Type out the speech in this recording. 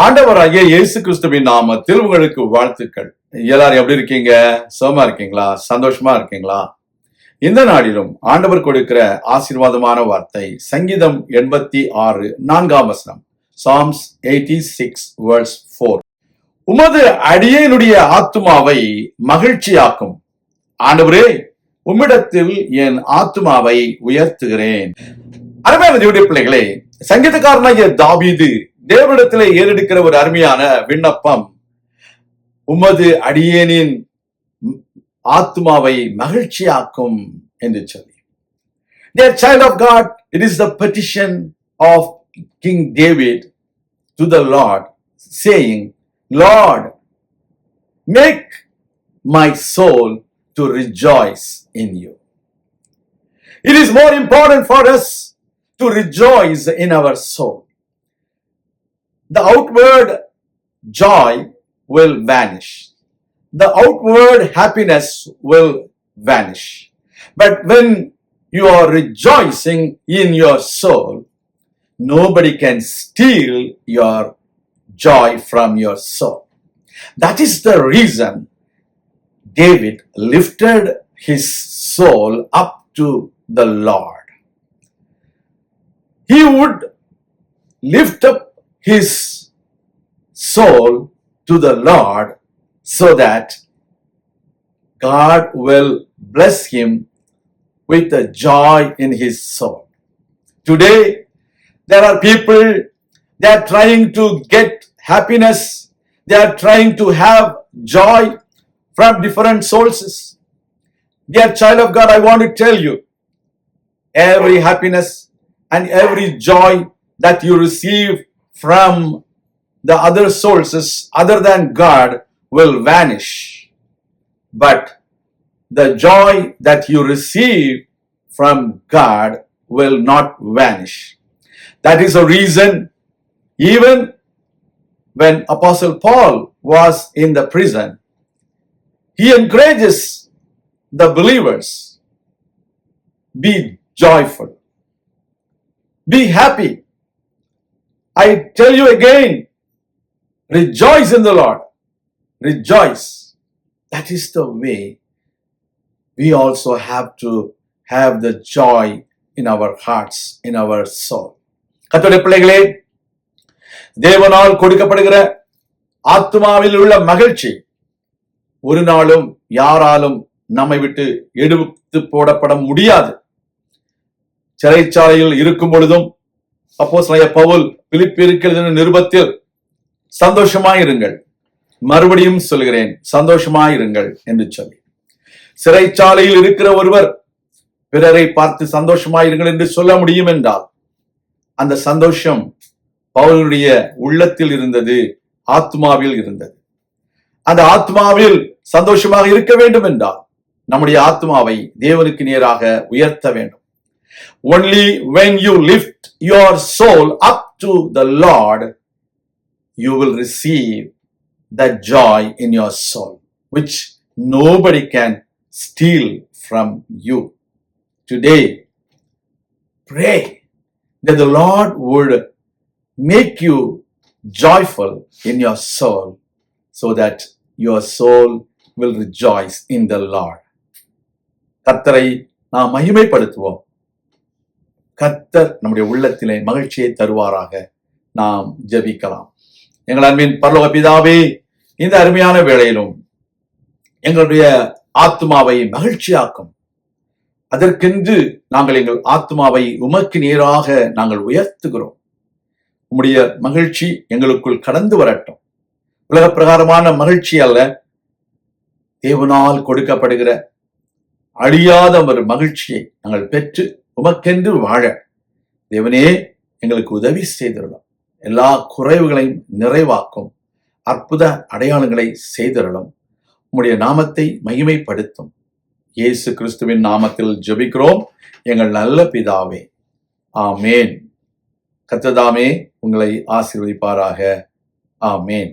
ஆண்டவராகிய இயேசு கிறிஸ்துவின் நாமத்தில் உங்களுக்கு வாழ்த்துக்கள். எல்லாரும் எப்படி இருக்கீங்க? சுகமா இருக்கீங்களா? சந்தோஷமா இருக்கீங்களா? இந்த நாளிலும் ஆண்டவர் கொடுக்கிற ஆசீர்வாதமான வார்த்தை சங்கீதம் 86 4ஆம் வசனம். Psalms 86 verse 4. உமது அடியேனுடைய ஆத்துமாவை மகிழ்ச்சியாக்கும். ஆண்டவரே, உம்மிடத்தில் என் ஆத்துமாவை உயர்த்துகிறேன். அருமையான தேவனுடைய பிள்ளைகளே, சங்கீதக்காரனாகிய தாவீது தேவனிடத்திலே ஏறெடுக்கிற ஒரு அருமையான விண்ணப்பம், உமது அடியேனின் ஆத்மாவை மகிழ்ச்சியாக்கும் என்று சொல்லி. Dear child of God, it is the petition of King David to the Lord, saying, Lord, make my soul to rejoice in you. It is more important for us to rejoice in our soul. The outward joy will vanish. The outward happiness will vanish. But when you are rejoicing in your soul, nobody can steal your joy from your soul. That is the reason David lifted his soul up to the Lord. He would lift up his soul to the Lord so that God will bless him with the joy in his soul. Today, there are people, they are trying to get happiness, they are trying to have joy from different sources. Dear child of God, I want to tell you, every happiness and every joy that you receive from the other sources other than God will vanish. But the joy that you receive from God will not vanish. That is the reason even when Apostle Paul was in the prison, he encourages the believers, be joyful, be happy. I tell you again, rejoice in the Lord. Rejoice. That is the way we also have to have the joy in our hearts, in our soul. கர்த்தருடைய பிள்ளைகளே, தேவனால் கொடுக்கப்படுகிற ஆத்துமாவில் உள்ள மகிழ்ச்சி ஒரு நாளும் யாராலும் நம்மை விட்டு எடுத்து போடப்பட முடியாது. சிறைச்சாலையில் இருக்கும் பொழுதும் அப்போஸ்தலனாகிய பவுல் பிலிப்பியருக்கு எழுதின நிருபத்தில் சந்தோஷமாயிருங்கள், மறுபடியும் சொல்கிறேன் சந்தோஷமாயிருங்கள் என்று சொல்லி. சிறைச்சாலையில் இருக்கிற ஒருவர் பிறரை பார்த்து சந்தோஷமாயிருங்கள் என்று சொல்ல முடியும் என்றால் அந்த சந்தோஷம் பவுலுடைய உள்ளத்தில் இருந்தது, ஆத்மாவில் இருந்தது. அந்த ஆத்மாவில் சந்தோஷமாக இருக்க வேண்டும் என்றால் நம்முடைய ஆத்மாவை தேவனுக்கு நேராக உயர்த்த வேண்டும். Only when you lift your soul up to the Lord, you will receive that joy in your soul, which nobody can steal from you. Today, pray that the Lord would make you joyful in your soul so that your soul will rejoice in the Lord. கர்த்தரை நாம் மகிமைப்படுத்துவோம். கர்த்தர் நம்முடைய உள்ளத்திலே மகிழ்ச்சியை தருவாராக. நாம் ஜெபிக்கலாம். எங்கள் அன்பின் பரலோக பிதாவே, இந்த அருமையான வேளையிலும் எங்களுடைய ஆத்மாவை மகிழ்ச்சியாக்கும். அதற்கென்று நாங்கள் எங்கள் ஆத்மாவை உமக்கு நேராக நாங்கள் உயர்த்துகிறோம். உம்முடைய மகிழ்ச்சி எங்களுக்குள் கடந்து வரட்டும். உலக பிரகாரமான மகிழ்ச்சி அல்ல, தேவனால் கொடுக்கப்படுகிற அழியாத ஒரு மகிழ்ச்சியை நாங்கள் பெற்று உமக்கென்று வாழ தேவனே எங்களுக்கு உதவி செய்திருளும். எல்லா குறைவுகளையும் நிறைவாக்கும். அற்புத அடையாளங்களை செய்திருளும். உம்முடைய நாமத்தை மகிமைப்படுத்தும். இயேசு கிறிஸ்துவின் நாமத்தில் ஜெபிக்கிறோம் எங்கள் நல்ல பிதாவே, ஆமேன். கர்த்தர் தாமே உங்களை ஆசீர்வதிப்பாராக. ஆமேன்.